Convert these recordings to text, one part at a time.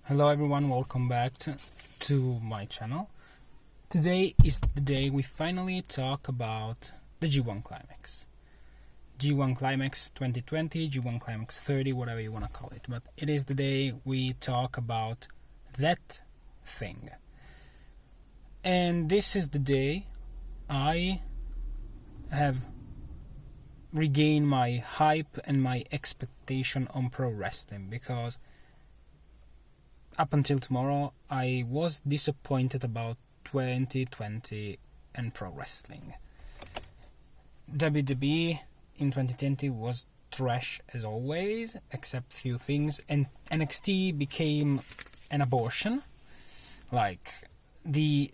Hello everyone, welcome back to my channel. Today is the day we finally talk about the G1 Climax. G1 Climax 2020, G1 Climax 30, whatever you want to call it. But it is the day we talk about that thing. And this is the day I have regained my hype and my expectation on pro wrestling, because up until tomorrow, I was disappointed about 2020 and pro wrestling. WWE in 2020 was trash as always, except few things, and NXT became an abortion. Like, the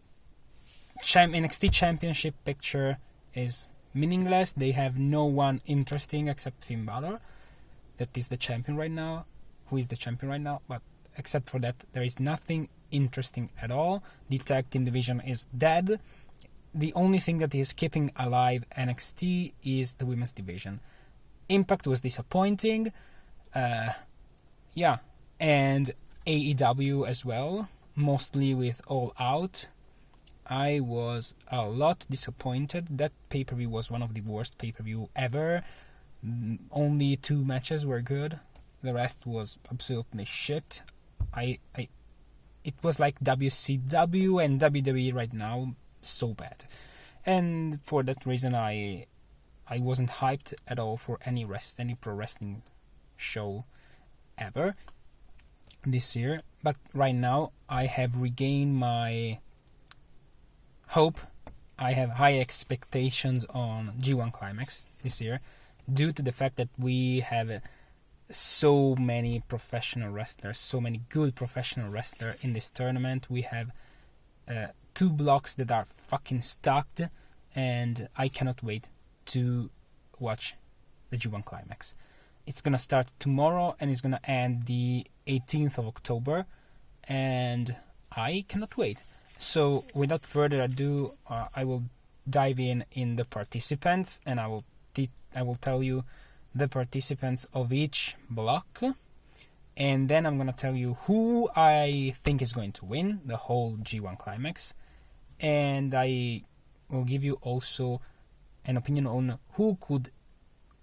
NXT Championship picture is meaningless. They have no one interesting except Finn Balor. That is the champion right now. Who is the champion right now? But except for that, there is nothing interesting at all. The tag team division is dead. The only thing that is keeping alive NXT is the women's division. Impact was disappointing. And AEW as well, mostly with All Out. I was a lot disappointed. That pay-per-view was one of the worst pay-per-view ever. Only 2 matches were good. The rest was absolutely shit. It was like WCW and WWE right now, so bad. And for that reason, I wasn't hyped at all for any pro wrestling show ever this year. But right now, I have regained my hope. I have high expectations on G1 Climax this year, due to the fact that we have so many professional wrestlers, so many good professional wrestlers in this tournament. We have 2 blocks that are fucking stacked, and I cannot wait to watch the G1 Climax. It's gonna start tomorrow and it's gonna end the 18th of October, and I cannot wait. So without further ado, I will dive in the participants, and I will tell you the participants of each block, and then I'm gonna tell you who I think is going to win the whole G1 Climax, and I will give you also an opinion on who could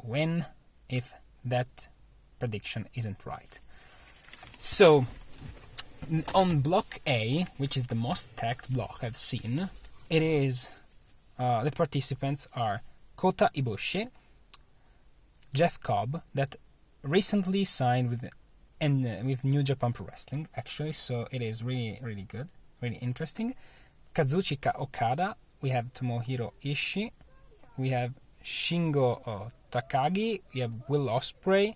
win if that prediction isn't right. So on block A, which is the most stacked block I've seen, it is the participants are Kota Ibushi, Jeff Cobb, that recently signed with New Japan Pro Wrestling, actually, so it is really, really good, really interesting. Kazuchika Okada, we have Tomohiro Ishii, we have Shingo Takagi, we have Will Ospreay,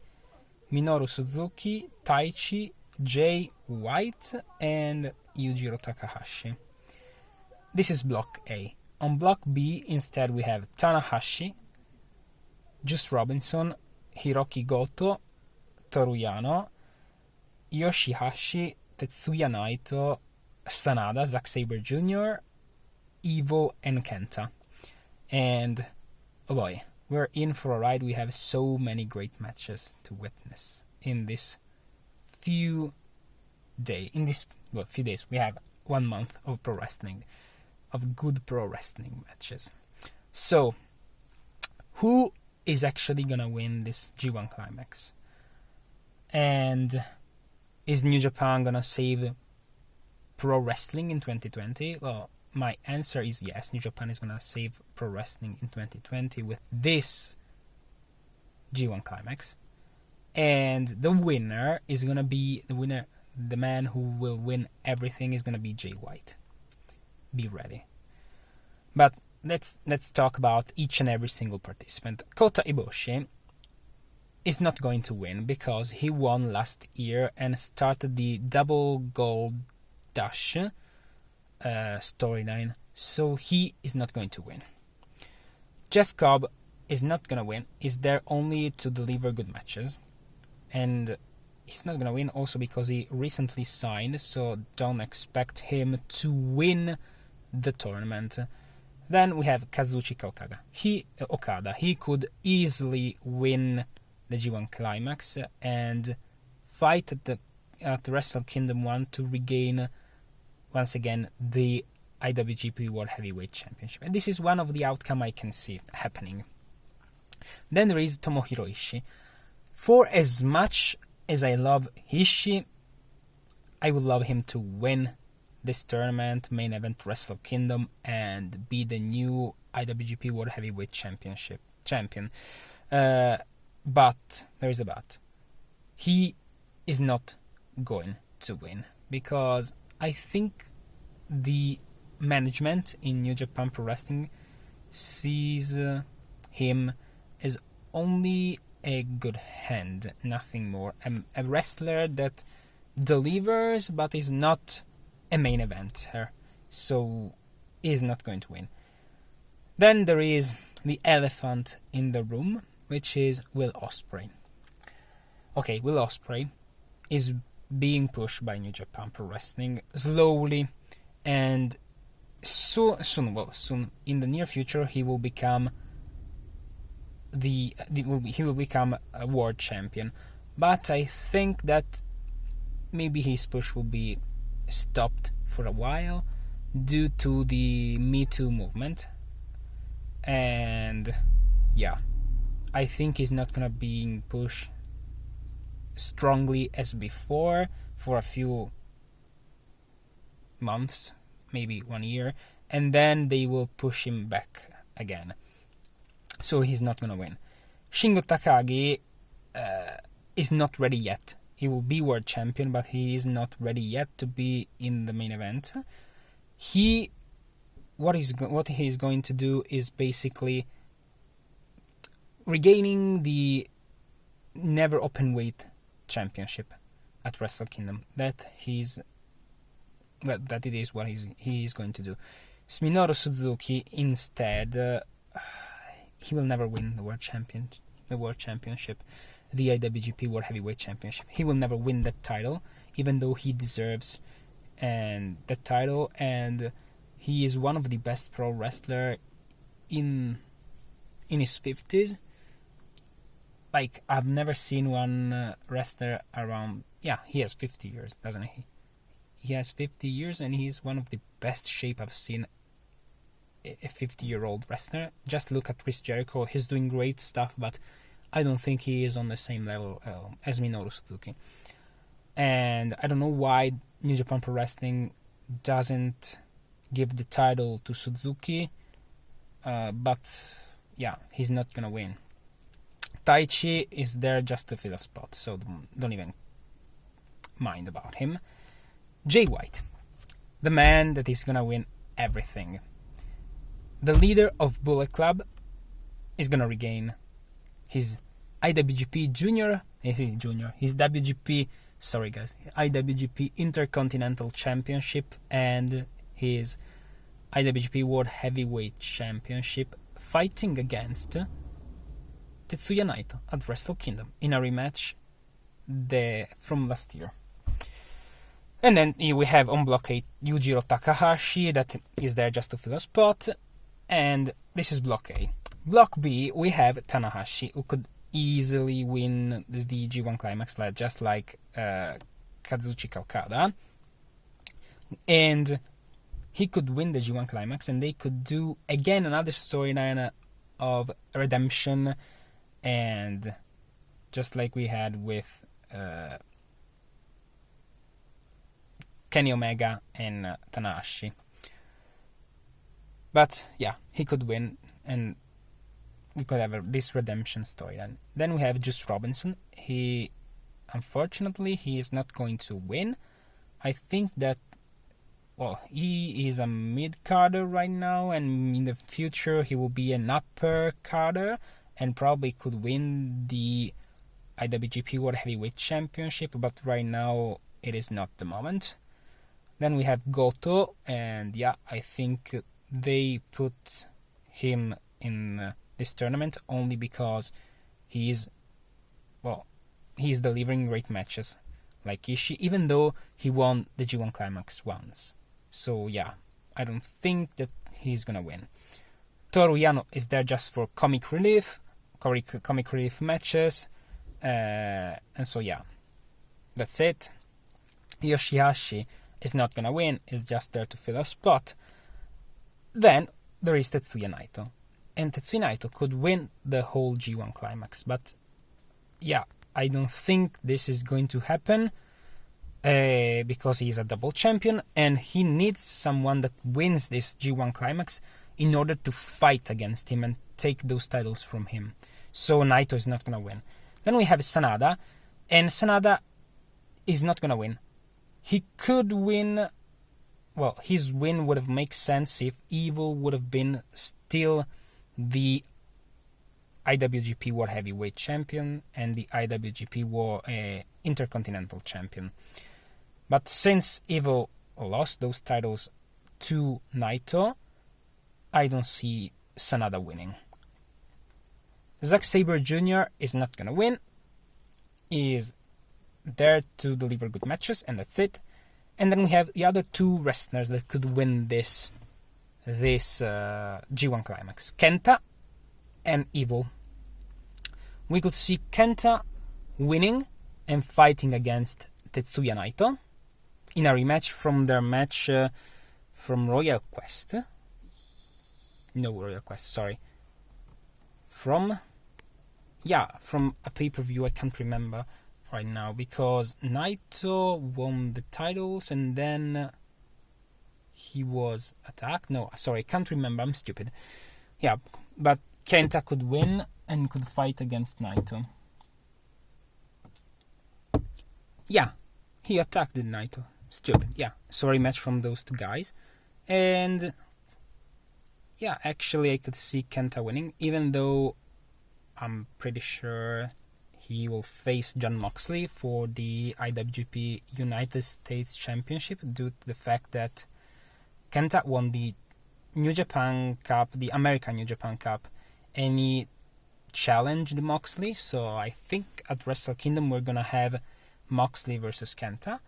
Minoru Suzuki, Taichi, Jay White, and Yujiro Takahashi. This is block A. On block B, instead, we have Tanahashi, Juice Robinson, Hiroki Goto, Toru Yano, Yoshihashi, Tetsuya Naito, Sanada, Zack Sabre Jr., Evil, and Kenta. And, oh boy, we're in for a ride. We have so many great matches to witness in this few days. We have 1 month of pro wrestling, of good pro wrestling matches. So, who is actually gonna win this G1 Climax? And is New Japan gonna save pro wrestling in 2020? Well, my answer is yes. New Japan is gonna save pro wrestling in 2020 with this G1 Climax, and the winner is gonna be the man who will win everything is gonna be Jay White. Be ready. But let's talk about each and every single participant. Kota Ibushi is not going to win because he won last year and started the Double Gold Dash storyline, so he is not going to win. Jeff Cobb is not going to win. He's there only to deliver good matches, and he's not going to win also because he recently signed, so don't expect him to win the tournament. Then we have Kazuchika Okada. He could easily win the G1 Climax and fight at the at Wrestle Kingdom 1 to regain once again the IWGP World Heavyweight Championship. And this is one of the outcome I can see happening. Then there is Tomohiro Ishii. For as much as I love Ishii, I would love him to win this tournament, main event Wrestle Kingdom, and be the new IWGP World Heavyweight champion. But there is a but. He is not going to win, because I think the management in New Japan Pro Wrestling sees him as only a good hand, nothing more. A wrestler that delivers but is not a main eventer, so is not going to win. Then there is the elephant in the room, which is Will Ospreay. Okay, Will Ospreay is being pushed by New Japan Pro Wrestling slowly, and soon in the near future he will become he will become a world champion. But I think that maybe his push will be stopped for a while due to the Me Too movement, and yeah, I think he's not gonna be pushed strongly as before for a few months, maybe 1 year, and then they will push him back again. So he's not gonna win. Shingo Takagi is not ready yet. He will be world champion, but he is not ready yet to be in the main event. What he's going to do is basically regaining the never open weight championship at Wrestle Kingdom. That it is what he is going to do. Minoru Suzuki instead, he will never win the world championship, the IWGP World Heavyweight Championship. He will never win that title, even though he deserves that title, and he is one of the best pro wrestler in his 50s. Like, I've never seen one wrestler around. Yeah, he has 50 years, doesn't he? He has 50 years, and he's one of the best shape I've seen a 50-year-old wrestler. Just look at Chris Jericho. He's doing great stuff, but I don't think he is on the same level as Minoru Suzuki. And I don't know why New Japan Pro Wrestling doesn't give the title to Suzuki, but yeah, he's not gonna win. Taichi is there just to fill a spot, so don't even mind about him. Jay White, the man that is gonna win everything. The leader of Bullet Club is gonna regain his IWGP IWGP Intercontinental Championship and his IWGP World Heavyweight Championship, fighting against Tetsuya Naito at Wrestle Kingdom in a rematch from last year. And then we have on block 8 Yujiro Takahashi, that is there just to fill a spot, and this is block A. Block B, we have Tanahashi, who could easily win the G1 Climax, just like Kazuchika Okada, and he could win the G1 Climax, and they could do again another storyline of redemption, and just like we had with Kenny Omega and Tanahashi. But yeah, he could win, and we could have this redemption storyline. Then we have Juice Robinson. Unfortunately, he is not going to win. I think that, he is a mid-carder right now, and in the future he will be an upper-carder, and probably could win the IWGP World Heavyweight Championship, but right now it is not the moment. Then we have Goto, and yeah, I think they put him in this tournament only because he's delivering great matches like Ishii, even though he won the G1 Climax once. So yeah, I don't think that he's gonna win. Toru Yano is there just for comic relief matches, and so yeah, that's it. Yoshihashi is not gonna win, is just there to fill a spot. Then there is Tetsuya Naito. And Tetsuya Naito could win the whole G1 climax. But yeah, I don't think this is going to happen because he is a double champion and he needs someone that wins this G1 climax in order to fight against him and take those titles from him. So Naito is not gonna win. Then we have Sanada, and Sanada is not gonna win. He could win. Well, his win would have made sense if Evil would have been still the IWGP World Heavyweight Champion and the IWGP World Intercontinental Champion. But since Evil lost those titles to Naito, I don't see Sanada winning. Zack Sabre Jr. is not gonna win. He is there to deliver good matches, and that's it. And then we have the other two wrestlers that could win this G1 climax: Kenta and Evil. We could see Kenta winning and fighting against Tetsuya Naito in a rematch from their match from Royal Quest. No, Royal Quest, sorry. From a pay-per-view, I can't remember right now, because Naito won the titles and then he was attacked. No, sorry, I can't remember, I'm stupid. Yeah, but Kenta could win and could fight against Naito. Yeah, he attacked Naito. Stupid, yeah. Sorry, match from those two guys. And yeah, actually I could see Kenta winning, even though I'm pretty sure he will face Jon Moxley for the IWGP United States Championship due to the fact that Kenta won the New Japan Cup, the American New Japan Cup, and he challenged Moxley. So I think at Wrestle Kingdom we're gonna have Moxley versus Kenta.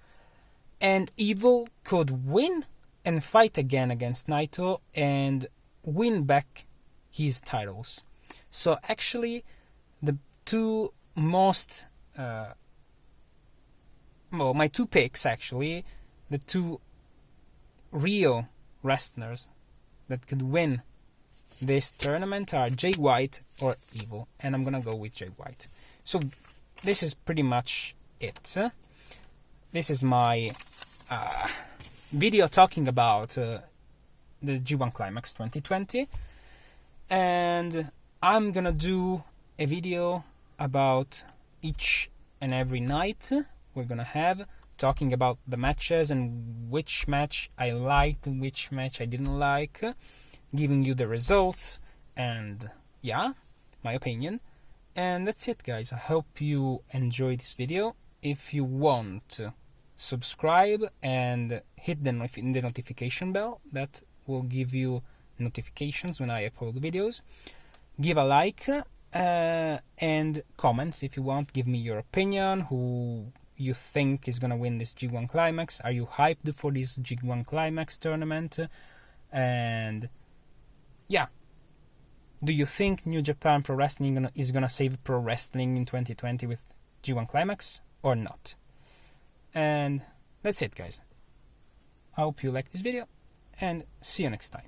And Evil could win and fight again against Naito and win back his titles. So actually, the two most, my two picks actually, the two real wrestlers that could win this tournament are Jay White or Evil, and I'm gonna go with Jay White. So this is pretty much it. This is my video talking about the G1 Climax 2020, and I'm gonna do a video about each and every night we're gonna have, talking about the matches and which match I liked and which match I didn't like, giving you the results and yeah, my opinion. And that's it, guys. I hope you enjoyed this video. If you want, subscribe and hit the notification bell. That will give you notifications when I upload videos. Give a like and comments if you want. Give me your opinion, who you think is gonna win this G1 Climax. Are you hyped for this G1 Climax tournament? And yeah, do you think New Japan Pro Wrestling is gonna save pro wrestling in 2020 with G1 Climax or not? And that's it, guys. I hope you liked this video and see you next time.